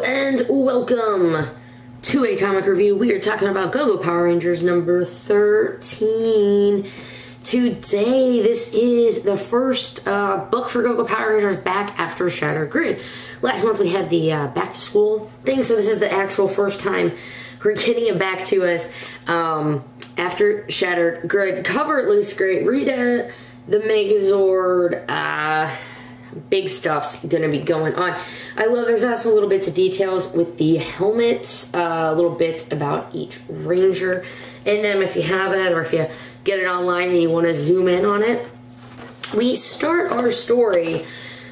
and welcome to a comic review. We are talking about Go-Go Power Rangers number 13. Today, this is the first book for Go-Go Power Rangers back after Shattered Grid. Last month we had the back to school thing, so this is the actual first time we're getting it back to us after Shattered Grid. Cover looks great. Rita, the Megazord, big stuff's gonna be going on. I love there's also little bits of details with the helmets, little bits about each ranger in them if you have it, or if you get it online and you want to zoom in on it. We start our story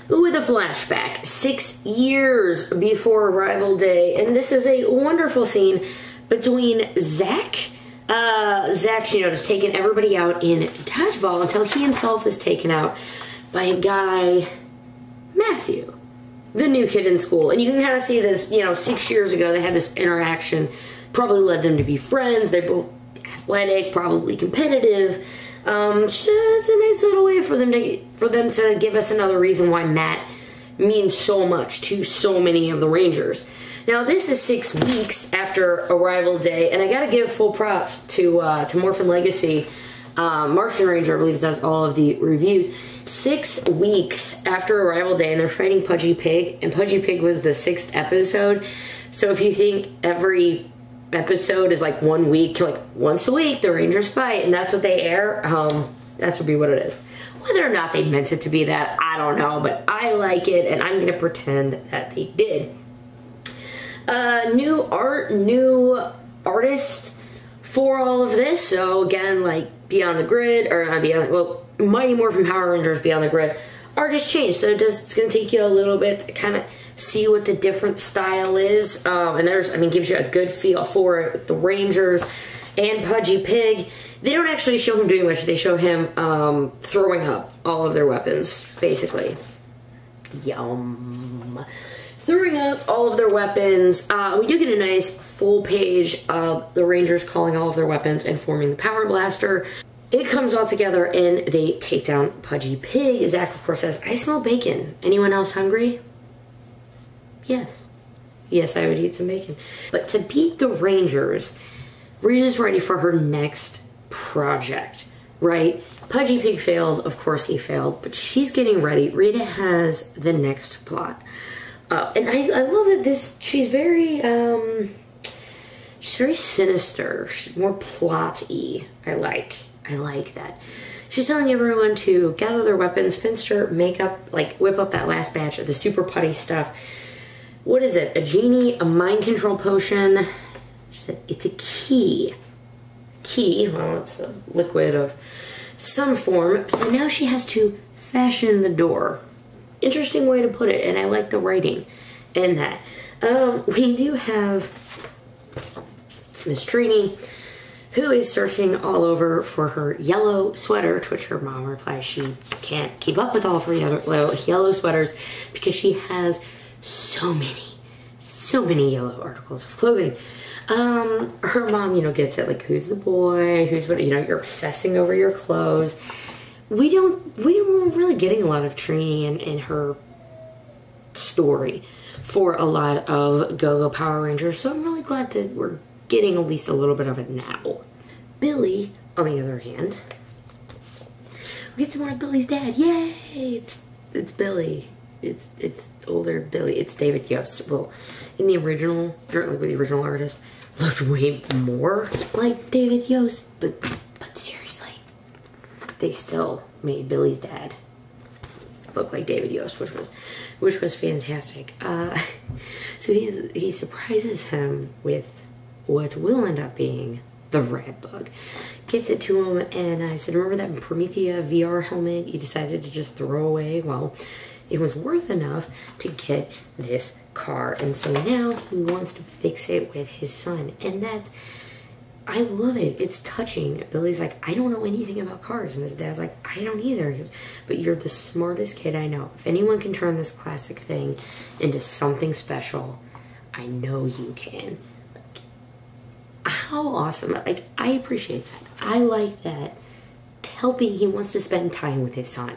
with a flashback 6 years before Arrival Day, and this is a wonderful scene between Zach, you know, just taking everybody out in dodgeball until he himself is taken out by a guy, Matthew, the new kid in school. And you can kind of see this, you know, 6 years ago they had this interaction, probably led them to be friends. They're both athletic, probably competitive. It's a nice little way for them to give us another reason why Matt means so much to so many of the Rangers. Now this is 6 weeks after Arrival Day, and I gotta give full props to Morphin Legacy. Martian Ranger, I believe, does all of the reviews. 6 weeks after Arrival Day, and they're fighting Pudgy Pig, and Pudgy Pig was the 6th episode. So if you think every episode is like 1 week, like once a week the Rangers fight, and that's what they air, that would be what it is. Whether or not they meant it to be that, I don't know, but I like it, and I'm gonna pretend that they did. New art, new artist for all of this. So again, like Beyond the Grid, or not Beyond, well, Mighty Morphin Power Rangers Beyond the Grid, artist changed. So it's going to take you a little bit to kind of see what the different style is. And there's, I mean, gives you a good feel for it with the Rangers and Pudgy Pig. They don't actually show him doing much. They show him throwing up all of their weapons, basically. Yum. Throwing up all of their weapons. We do get a nice full page of the Rangers calling all of their weapons and forming the Power Blaster. It comes all together and they take down Pudgy Pig. Zach, of course, says, "I smell bacon. Anyone else hungry?" Yes. Yes, I would eat some bacon. But to beat the Rangers, Rita's ready for her next project, right? Pudgy Pig failed. Of course he failed. But she's getting ready. Rita has the next plot. And I love that she's very sinister. She's more plot-y. I like that. She's telling everyone to gather their weapons, Finster, make up, like, whip up that last batch of the super putty stuff. What is it? A genie? A mind control potion? She said, it's a key. Key, well, it's a liquid of some form. So now she has to fashion the door. Interesting way to put it, and I like the writing in that. We do have Miss Trini, who is searching all over for her yellow sweater, to which her mom replies she can't keep up with all of her yellow sweaters because she has so many yellow articles of clothing. Her mom, you know, gets it, like, who's the boy, who's what, you know, you're obsessing over your clothes. We weren't really getting a lot of Trini in her story for a lot of Go-Go Power Rangers, so I'm really glad that we're getting at least a little bit of it now. Billy, on the other hand, we get some more of Billy's dad. Yay! It's Billy. It's older Billy. It's David Yost. Well, in the original, certainly with the original artist, looked way more like David Yost, but seriously, they still made Billy's dad look like David Yost, which was fantastic. So he surprises him with what will end up being the red bug. Gets it to him, and I said, remember that Promethea VR helmet you decided to just throw away? Well, it was worth enough to get this car, and so now he wants to fix it with his son, and that's, I love it. It's touching. Billy's like, I don't know anything about cars. And his dad's like, I don't either. He goes, but you're the smartest kid I know. If anyone can turn this classic thing into something special, I know you can. Like, how awesome. Like, I appreciate that. I like that. He wants to spend time with his son.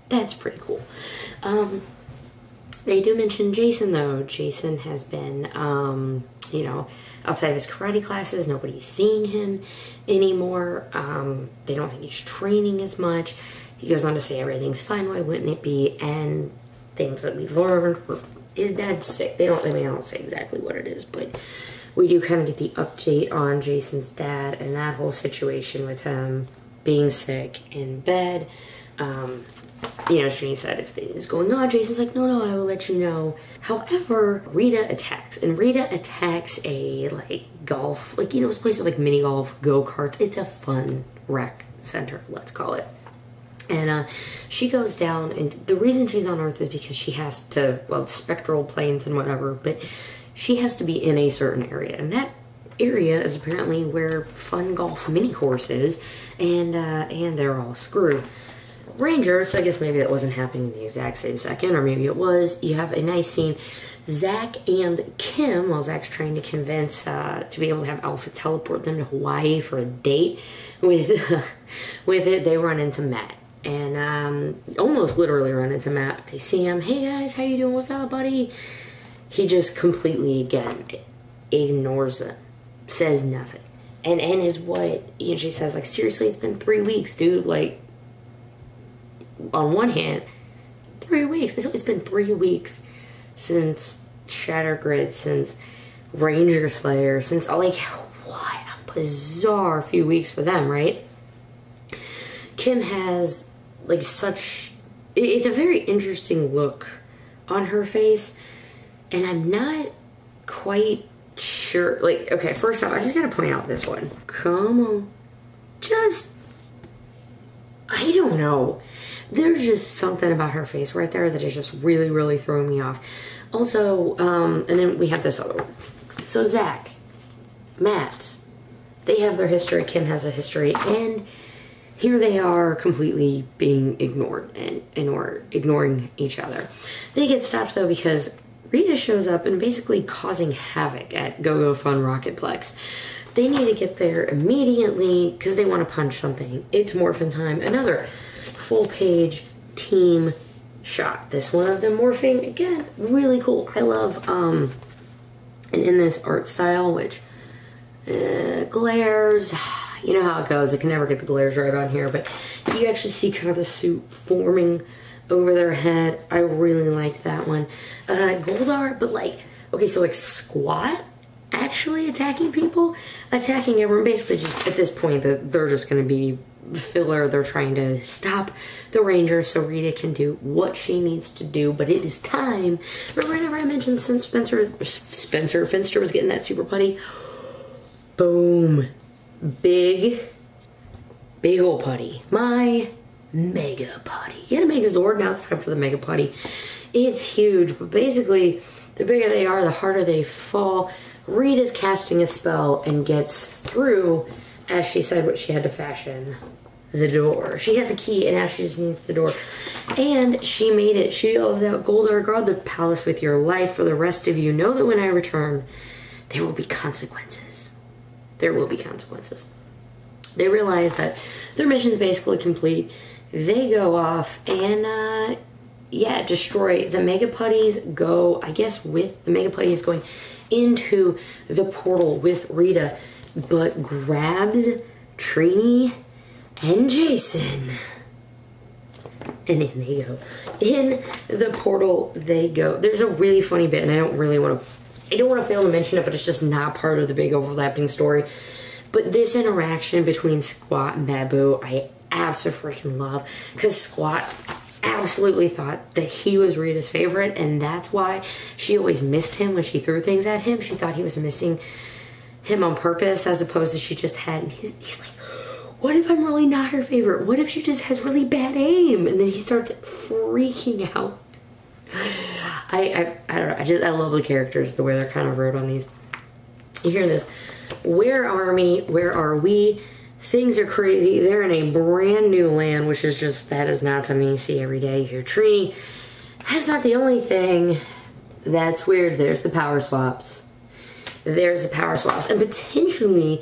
That's pretty cool. They do mention Jason, though. Jason has been, you know, outside of his karate classes, nobody's seeing him anymore. They don't think he's training as much. He goes on to say everything's fine, why wouldn't it be? And things that we've learned were, his dad's sick. They don't say exactly what it is, but we do kind of get the update on Jason's dad and that whole situation with him being sick in bed. You know, Trini said if things going on, Jason's like, no, I will let you know. However, Rita attacks, and Rita attacks a, like, golf, like, you know, it's a place with, like, mini golf, go-karts. It's a fun rec center, let's call it. And she goes down, and the reason she's on Earth is because she has to, well, spectral planes and whatever, but she has to be in a certain area, and that area is apparently where fun golf mini course is, and they're all screwed. Rangers, so I guess maybe that wasn't happening the exact same second, or maybe it was. You have a nice scene. Zach and Kim, while Zach's trying to convince to be able to have Alpha teleport them to Hawaii for a date, with it, they run into Matt. And almost literally run into Matt. They see him, hey guys, how you doing? What's up, buddy? He just completely, again, ignores them. Says nothing. And is what, you know, she says, like, seriously, it's been 3 weeks, dude. Like, on one hand, 3 weeks. It's been 3 weeks since Shattergrid, since Ranger Slayer, since, like, what a bizarre few weeks for them, right? Kim has, like, such, it's a very interesting look on her face, and I'm not quite sure, like, okay, first off, I just gotta point out this one. Come on. Just, I don't know. There's just something about her face right there that is just really, really throwing me off. Also, and then we have this other one. So Zach, Matt, they have their history, Kim has a history, and here they are completely being ignored and ignoring each other. They get stopped though because Rita shows up and basically causing havoc at Go-Go Fun Rocketplex. They need to get there immediately because they want to punch something. It's Morphin time. Another full page team shot. This one of them morphing, again, really cool. I love, and in this art style, which glares, you know how it goes. I can never get the glares right on here, but you actually see kind of the suit forming over their head. I really like that one. Goldar, but like, okay, so like Squat actually attacking people, attacking everyone. Basically just at this point, they're just going to be filler. They're trying to stop the Rangers so Rita can do what she needs to do, but it is time. Remember whenever I mentioned since Spencer Finster was getting that super putty? Boom. Big ol' putty. My mega putty. Get a Megazord, now it's time for the mega putty. It's huge, but basically, the bigger they are, the harder they fall. Rita's casting a spell and gets through, as she said what she had to fashion, the door. She had the key, and now she just needs the door. And she made it. She yells out, Goldar, guard the palace with your life. For the rest of you, know that when I return, there will be consequences. There will be consequences. They realize that their mission's basically complete. They go off and, yeah, destroy the Mega Putties. Go, I guess, with the Mega Putties going into the portal with Rita, but grabs Trini and Jason. And in they go. In the portal they go. There's a really funny bit, and I don't want to fail to mention it, but it's just not part of the big overlapping story. But this interaction between Squat and Babu, I absolutely freaking love, because Squat absolutely thought that he was Rita's favorite, and that's why she always missed him when she threw things at him. She thought he was missing him on purpose, as opposed to she just had, he's like, what if I'm really not her favorite? What if she just has really bad aim? And then he starts freaking out. I don't know, I love the characters, the way they're kind of wrote on these. You hear this, where Army, where are we? Things are crazy. They're in a brand new land, which is just, that is not something you see every day. Here, Trini, that's not the only thing that's weird. There's the power swaps. There's the power swaps. And potentially,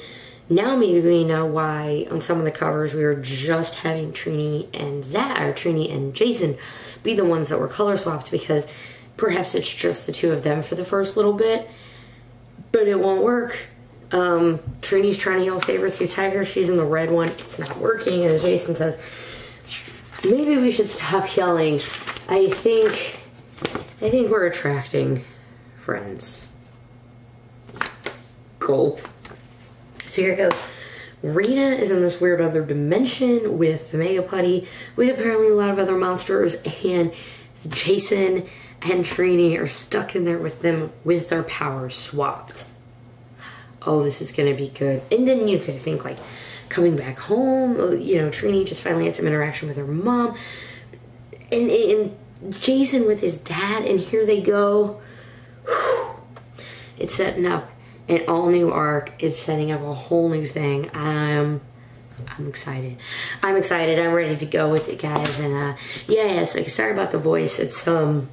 now maybe we know why on some of the covers we were just having Trini and Jason be the ones that were color swapped, because perhaps it's just the two of them for the first little bit, but it won't work. Trini's trying to yell Saber through Tiger. She's in the red one. It's not working. And Jason says, maybe we should stop yelling. I think we're attracting friends. Gulp. So here it goes. Rena is in this weird other dimension with the Mega Putty, with apparently a lot of other monsters, and Jason and Trini are stuck in there with them with their powers swapped. Oh, this is gonna be good. And then you could think like coming back home, you know, Trini just finally had some interaction with her mom, and Jason with his dad, and here they go. Whew. It's setting up an all new arc. It's setting up a whole new thing. I'm excited. I'm excited. I'm ready to go with it, guys. And yeah, so sorry about the voice. It's not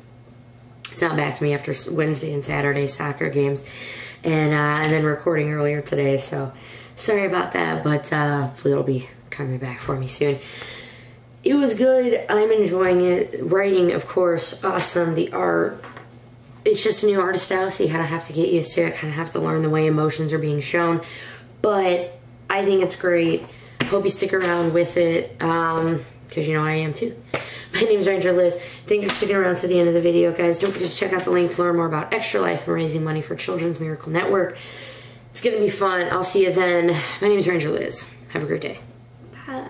back to me after Wednesday and Saturday soccer games, and then recording earlier today. So sorry about that, but hopefully it'll be coming back for me soon. It was good. I'm enjoying it. Writing, of course, awesome. The art, it's just a new artist style, so you kind of have to get used to it, kind of have to learn the way emotions are being shown. But I think it's great. Hope you stick around with it, because you know I am too. My name is Ranger Liz. Thank you for sticking around to the end of the video, guys. Don't forget to check out the link to learn more about Extra Life and raising money for Children's Miracle Network. It's going to be fun. I'll see you then. My name is Ranger Liz. Have a great day. Bye.